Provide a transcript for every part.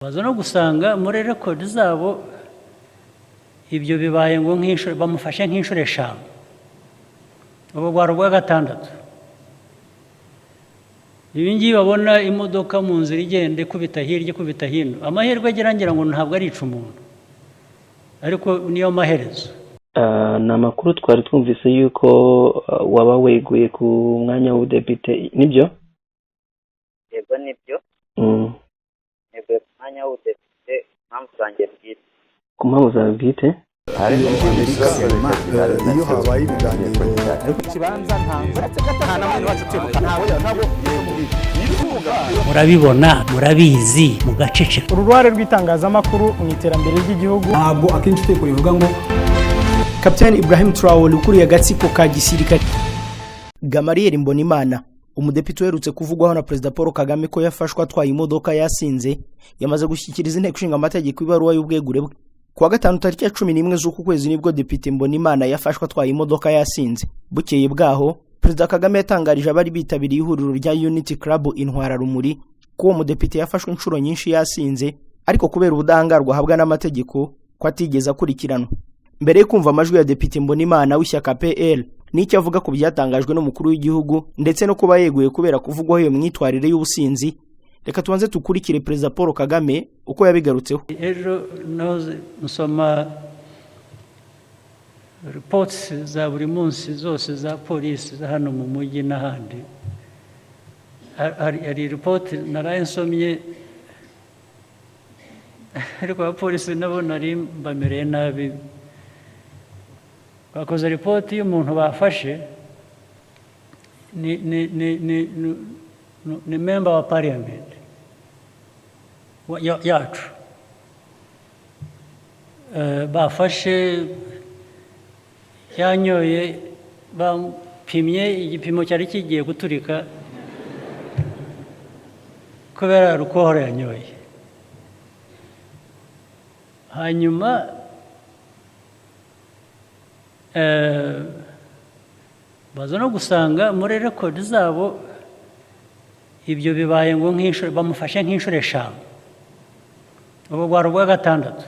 baza no gusanga muri record zabo ibyo bibaye ngo nk'inshuro bamufashe nk'inshuro 5 ubu bwari ubwa gatandatu. Ibi ngibi babona imodoka mu nzira igende kubita hirya kubita hino, amahirwe agira ngira ngo ntabwo ari umuntu, ariko niyo maherezo. Ni amakuru twari twumvise yuko waba weguye ku mwanya w'ubudepite, nibyo? Yego nibyo. Neguye ku mwanya w'ubudepite mpamvu zanjye bwite. Ku mpamvu zawe bwite? Iyo habaye ibiganiro kibanza nta namwe wacu tuyoboka ntawe murabibona murabizi mugaceceka. Uruhare rw'itangazamakuru mu iterambere ry'igihugu ntabwo akenshi iteko rivuga ngo Captain Ibrahim Traore ukuriye agatsiko ka gisirikare. Gamariel Mbonimana, umudepite uherutse kuvugwaho na Perezida Paul Kagame ko yafashwa atwaye imodoka yasinze, yamaze gushyikiriza inteko ishinga amategeko ibaruwa y'ubwegure bwe. Kuwa gatanu tariki ya 11 z'uku kwezi nibwo Depite Mbonimana yafashwa atwaye imodoka yasinze. Bukeye bwaho Perezida Kagame yatangarije abari bitabiriye ihuriro rya Unity Club Intwara Rumuri ko uwo mudepite yafashwe inshuro nyinshi yasinze, ariko kubera ubudahangarwa ahabwa n'amategeko ko atigeze akurikiranwa. Mbere yo kumva amajwi ya Depite Mbonimana w'ishyaka PL n'icyo avuga ku byatangajwe n'umukuru w'igihugu ndetse no kuba yeguye kubera kuvugwaho iyo myitwarire y'ubusinzi, reka tubanze tukurikire Perezida Paul Kagame uko yabigarutseho. Ejo noze nsoma reports za buri munsi zose za polisi za hano mu mujyi n'ahandi. Hari report naraye nsomye, ariko abapolisi nabo nari bamereye nabi. Bakoze report y'umuntu bafashe ni member wa parliament yacu, bafashe yanyoye, bampimye igipimo cyari kigiye guturika kubera alcohol yanyoye. Hanyuma baza no gusanga muri record zabo ibyo bibaye ngo nk'inshuro bamufashe nk'inshuro 5 ubu bwari ubwa gatandatu.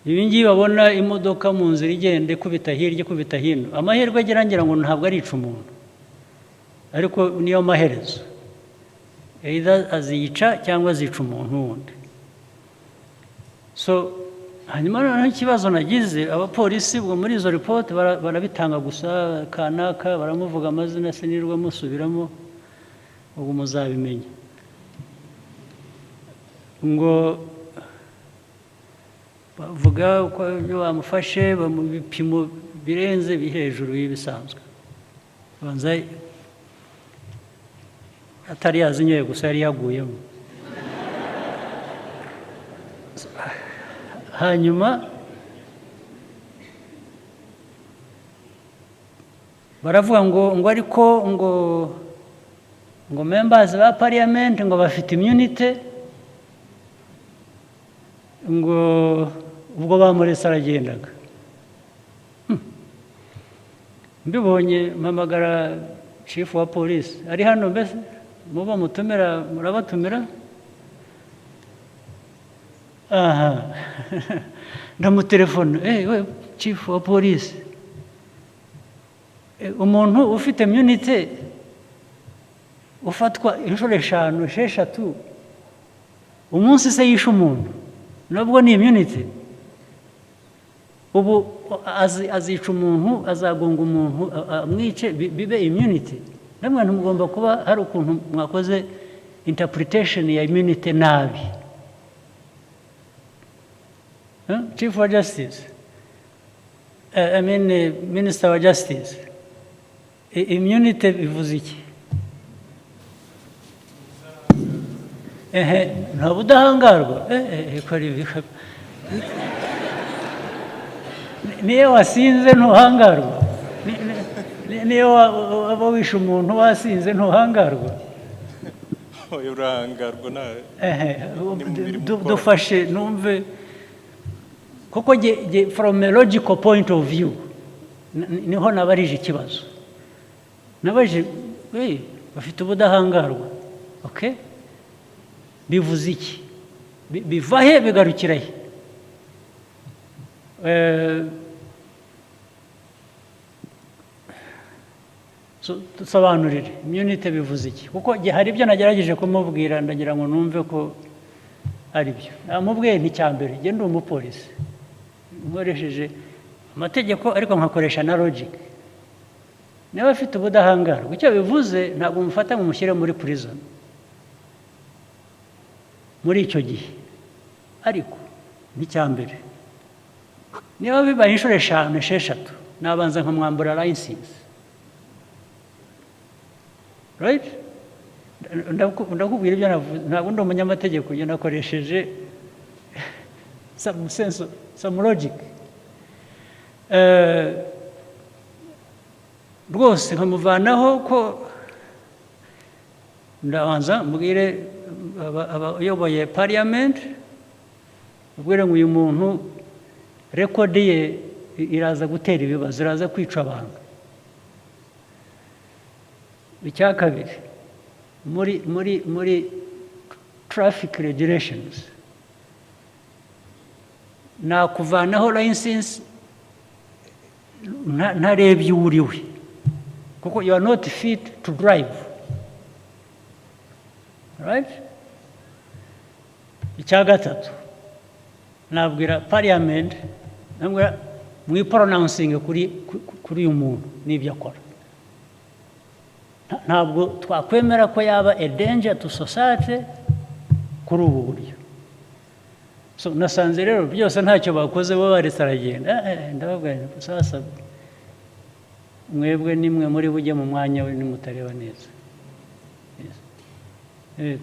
Ibi ngibi babona imodoka mu nzira igende kubita hirya kubita hino, amahirwe agira ngira ngo ntabwo ari umuntu, ariko niyo maherezo, either azica cyangwa azica umuntu wundi. So hanyuma noneho ikibazo nagize, abapolisi bwo muri izo report barabitanga gusa, kanaka baramuvuga amazina sinirwa musubiramo, ubwo muzabimenya ngo bavuga ko bamufashe mu bipimo birenze hejuru y'ibisanzwe. Banza atari yazinyoye gusa yari yaguyemo. Hanyuma baravuga ngo ariko ngo members ba parliament ngo bafite immunity, ngo ubwo bamuretse aragendaga. Mbibonye mpamagara chief wa police ari hano, mbese muba mutumira murabatumira. Aha ndamutelefone, we chief wa police, umuntu ufite immunity ufatwa inshuro 5 6 umunsi se yishe umuntu, nabwo ni immunity. Ubu azica umuntu, azagonga umuntu amwice, bibe immunity. Namwe mugomba kuba hari ukuntu mwakoze interpretation ya immunity nabi. Chief of Justice, Minister of Justice, immunity bivuze iki? Nta budahangarwa. Niyo wasinze ntuhangarwa, niyo waba wishe umuntu wasinze ntuhangarwa. urahangarwa nawe. Dufashe numve, kuko from a logical point of view niho nabarije ikibazo. Nabaje bafite ubudahangarwa, okay? bivuze iki biva he bigarukira he tusobanurire immunity bivuze iki kuko hari ibyo nagerageje kumubwira ndagira ngo numve ko ari byo namubwiye nticyambere nge ndi umupolisi nkoresheje amategeko ariko nkakoresha na logic niba afite ubudahangarwa icyo bivuze ntabwo mufata ngo mushyire muri prison muri icyo gihe ariko nticyambere niba bibaye inshuro 5 6 nabanza nkamwambura license right ndakubwira ibyo navuze ntabwo ndi umunyamategeko njye nakoresheje some sense some logic rwose nkamuvanaho ko ndabanza mbwire abayoboye parliament mbwire ngo uyu muntu rekodi ye iraza gutera ibibazo iraza kwica abantu icya kabiri muri traffic regulations nakuvanaho license ntarebye uriwe kuko you are not fit to drive right icya gatatu nabwira parliament nabwira mwipronouncinge kuri uyu muntu n'ibyo akora ntabwo twakwemera ko yaba a danger to society kuri ubu buryo so nasanze rero byose ntacyo bakoze bo baretse aragenda ndababwira sasa mwebwe nimwe muri bujye mu mwanya we nimutareba neza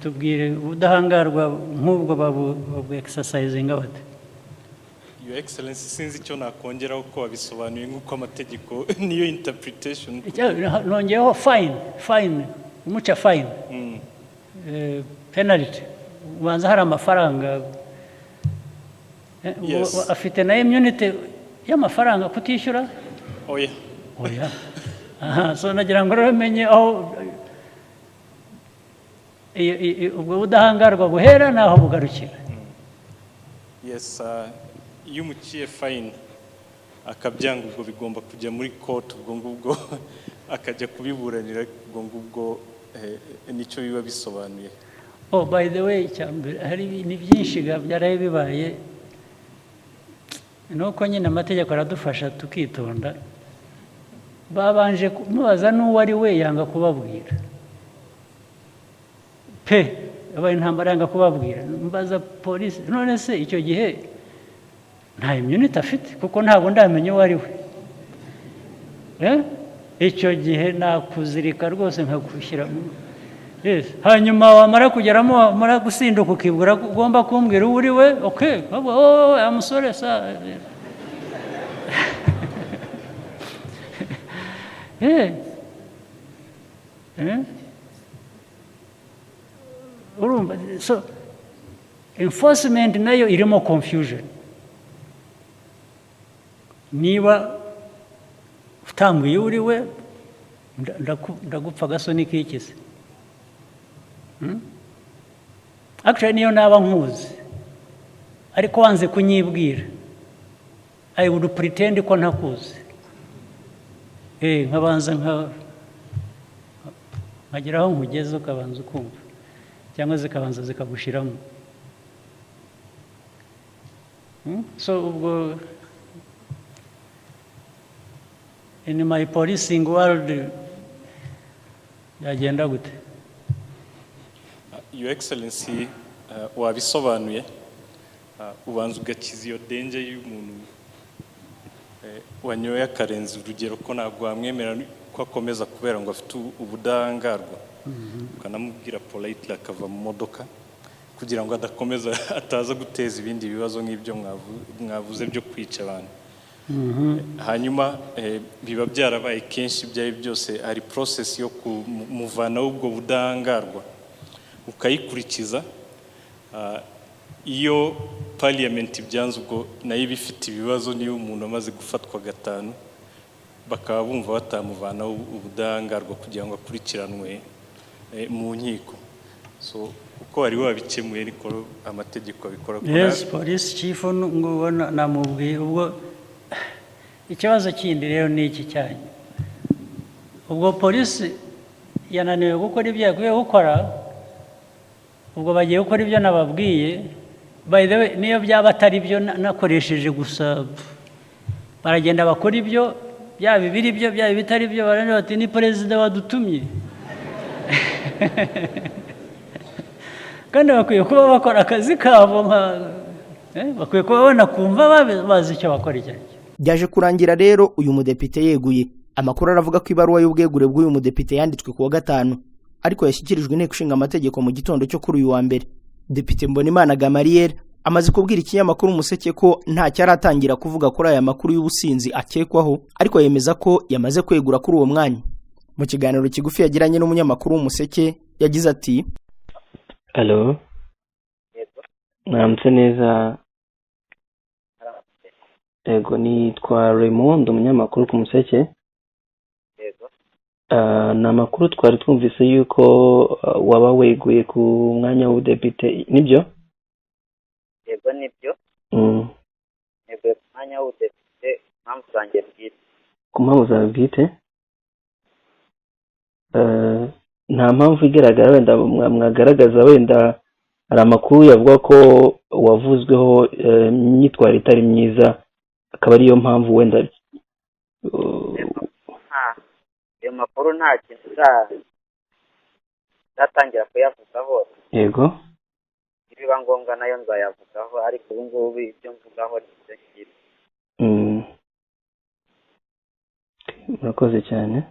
tubwire ubudahangarwa nk'ubwo babu exercising bate Your Excellency sinzi icyo nakongeraho ko wabisobanuye nk'uko amategeko niyo interpretation nongeyeho fine umuca fine penalty ubanza hari amafaranga afite na immunity y'amafaranga kutishyura oya so nagira ngo ramenye aho ubwo budahangarwa buhera naho bugarukira yes iyo umuciye fine akabyanga ubwo bigomba kujya muri court ubwo ngubwo akajya kubiburanira ubwo ngubwo nicyo biba bisobanuye by the way hari ni byinshi byaraye bibaye nuko nyine amategeko aradufasha tukitonda babanje kumubaza n'uwo ari we yanga kubabwira abaye intambara yanga kubabwira mbaza polisi none se icyo gihe nta immunity afite kuko ntabwo ndamenya uwo ari we icyo gihe nakuzirika rwose nkagushyira hanyuma wamara kugeramo wamara gusinduka ukibwira ugomba kumbwira uwo uri we amusore sa urumva so enforcement nayo irimo confusion niba utambwiye uri we ndagupfa agasoni k'ikisi actually niyo naba nkuzi ariko wanze kunyibwira I would pretend ko ntakuzi nkabanza nkagera aho nkugeze ukabanza ukumva cyangwa zikabanza zikagushiramo so ubwo in my policing world yagenda gute Your Excellency wabisobanuye ubanza ugakiza iyo danger y'umuntu wanyoye akarenza urugero ko ntabwo wamwemera ko akomeza kubera ngo afite ubudahangarwa ukanamubwira politely akava mu modoka kugira ngo adakomeza ataza guteza ibindi bibazo nk'ibyo mwavuze byo kwica abantu hanyuma biba byarabaye kenshi byaye byose hari process yo kumuvanaho ubwo budahangarwa ukayikurikiza iyo parliament byanze ubwo nayo bifite ibibazo niyo umuntu amaze gufatwa gatanu bakaba bumva batamuvanaho ubudahangarwa kugira ngo akurikiranwe mu nkiko so uko wari wabikemuye niko amategeko abikora. Yes, police chief ngo namubwiye ubwo ikibazo kindi rero ni iki cyanyu. Ubwo polisi yananiwe gukora ibyo yaguye gukora, ubwo bagiye gukora ibyo nababwiye. By the way, niyo byaba atari byo nakoresheje gusa, baragenda bakora ibyo, byaba bibiri byo, byaba bitari byo, baraniwe bati ni perezida wadutumye. Kandi bakwiye kuba bakora akazi kabo, bakwiye kuba banakumva bazi icyo bakora icyo. Byaje kurangira rero uyu mudepite yeguye. Amakuru aravuga ko ibaruwa y'ubwegure bw'uyu mudepite yanditswe ku wa gatanu, ariko yashyikirijwe inteko ishinga amategeko mu gitondo cyo kuri uyu wa mbere. Depite Mbonimana Gamariel amaze kubwira ikinyamakuru Umuseke ko nta cyaratangira kuvuga kuri aya makuru y'ubusinzi akekwaho, ariko yemeza ko yamaze kwegura kuri uwo mwanya. Mu kiganiro kigufi yagiranye n'umunyamakuru Umuseke yagize ati: Allo, Yego. mwamutse neza. Yego, nitwa Raymond, umunyamakuru ku Museke. Yego. Ni amakuru twari twumvise yuko waba weguye ku mwanya w'ubudepite, nibyo? Yego nibyo. Yeguye ku mwanya w'ubudepite mpamvu zanjye bwite. Ku mpamvu zawe bwite? Nta mpamvu igaragara wenda mwagaragaza, wenda hari amakuru yavuga ko wavuzweho imyitwarire itari myiza, akaba ariyo mpamvu wenda Ayo makuru nta kintu zatangira kuyavugaho. Yego. Ibiba ngombwa nayo nzayavugaho, ariko ubu ngubu ibyo mvugaho ni ibyo ngibyo. Murakoze cyane.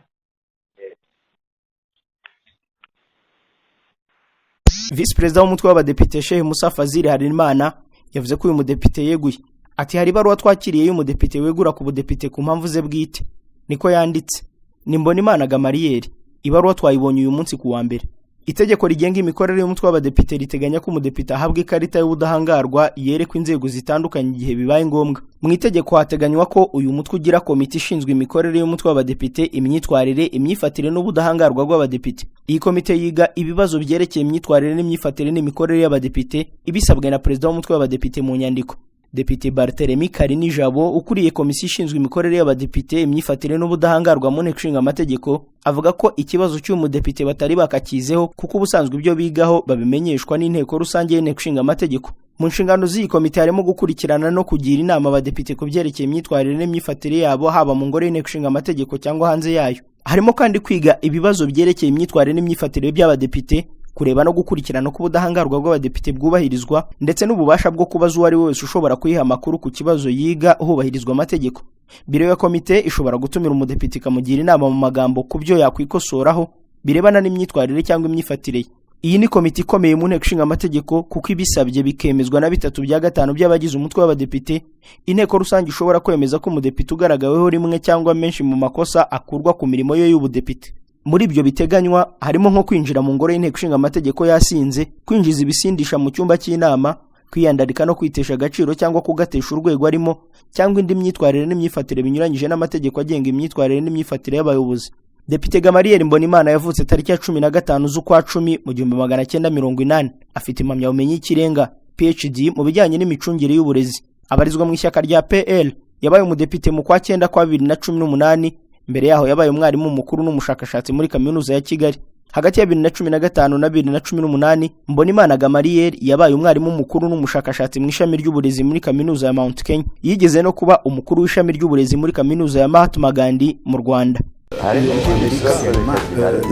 Vice Perezida w'umutwe w'abadepite Sheikh Musa Fazil Harimana yavuze ko uyu mudepite yeguye. Ati hari ibaruwa twakiriye y'umudepite wegura ku budepite ku mpamvu ze bwite. Niko yanditse. Ni Mbonimana Gamariel. Ibaruwa twayibonye uyu munsi ku wa mbere. Itegeko rigenga imikorere y'umutwe w'abadepite riteganya ko umudepite ahabwa ikarita y'ubudahangarwa yerekwa inzego zitandukanye igihe bibaye ngombwa. Mu itegeko hateganywa ko uyu mutwe ugira komite ishinzwe imikorere y'umutwe w'abadepite, imyitwarire, imyifatire n'ubudahangarwa bw'abadepite. Iyi komite yiga ibibazo byerekeye imyitwarire n'imyifatire n'imikorere y'abadepite ibisabwe na perezida w'umutwe w'abadepite mu nyandiko. Depite Barthelemy Karinijabo ukuriye komisiyo ishinzwe imikorere y'abadepite, imyifatire n'ubudahangarwa mu nteko ishinga amategeko avuga ko ikibazo cy'umudepite batari bakakizeho kuko ubusanzwe ibyo bigaho babimenyeshwa n'inteko rusange y'inteko ishinga amategeko. Mu nshingano z'iyi komite harimo gukurikirana no kugira inama abadepite ku byerekeye imyitwarire n'imyifatire yabo, haba mu ngoro y'inteko ishinga amategeko cyangwa hanze yayo. Harimo kandi kwiga ibibazo byerekeye imyitwarire n'imyifatire by'abadepite, kureba no gukurikirana ko ubudahangarwa bw'abadepite bwubahirizwa, ndetse n'ububasha bwo kubaza uwo ari we wese ushobora kuyiha amakuru ku kibazo yiga hubahirizwa amategeko. Biro ya komite ishobora gutumira umudepite ikamugira inama mu magambo ku byo yakwikosoraho birebana n'imyitwarire cyangwa imyifatire ye. Iyi ni komite ikomeye mu nteko ishinga amategeko kuko ibisabye bikemezwa na 3/5 by'abagize umutwe w'abadepite. Inteko rusange ishobora kwemeza ko umudepite ugaragaweho rimwe cyangwa menshi mu makosa akurwa ku mirimo ye y'ubudepite. Muri ibyo biteganywa harimo nko kwinjira mu ngoro y'inteko ishinga amategeko yasinze, kwinjiza ibisindisha mu cyumba cy'inama, kwiyandarika no kwitesha agaciro cyangwa kugatesha urwego arimo, cyangwa indi myitwarire n'imyifatire binyuranyije n'amategeko agenga imyitwarire n'imyifatire y'abayobozi. Depite Gamariel Mbonimana yavutse tariki ya 15 z'ukwa 10 mu 1980. Afite impamyabumenyi y'ikirenga PhD mu bijyanye n'imicungire y'uburezi. Abarizwa mu ishyaka rya PL. Yabaye umudepite mu kwa 9 kwa 2018. Mbere yaho yabaye umwarimu mukuru n'umushakashatsi muri kaminuza ya Kigali. Hagati ya 2015 na 2018, Mbonimana Gamariel yabaye umwarimu mukuru n'umushakashatsi mu ishami ry'uburezi muri kaminuza ya Mount Kenya. Yigeze no kuba umukuru w'ishami ry'uburezi muri kaminuza ya Mahatma Gandhi mu Rwanda.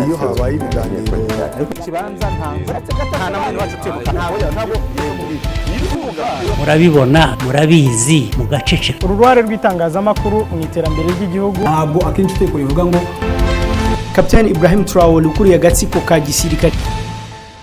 iyo habaye ibiganiro ikibanza nta namwe wacu twibuka ntabwo murabibona, murabizi, mugaceceka. Uruhare rw'itangazamakuru mu iterambere ry'igihugu ntabwo akenshi teko rivuga ngo Kapiteni Ibrahim Traore ukuriye agatsiko ka gisirikare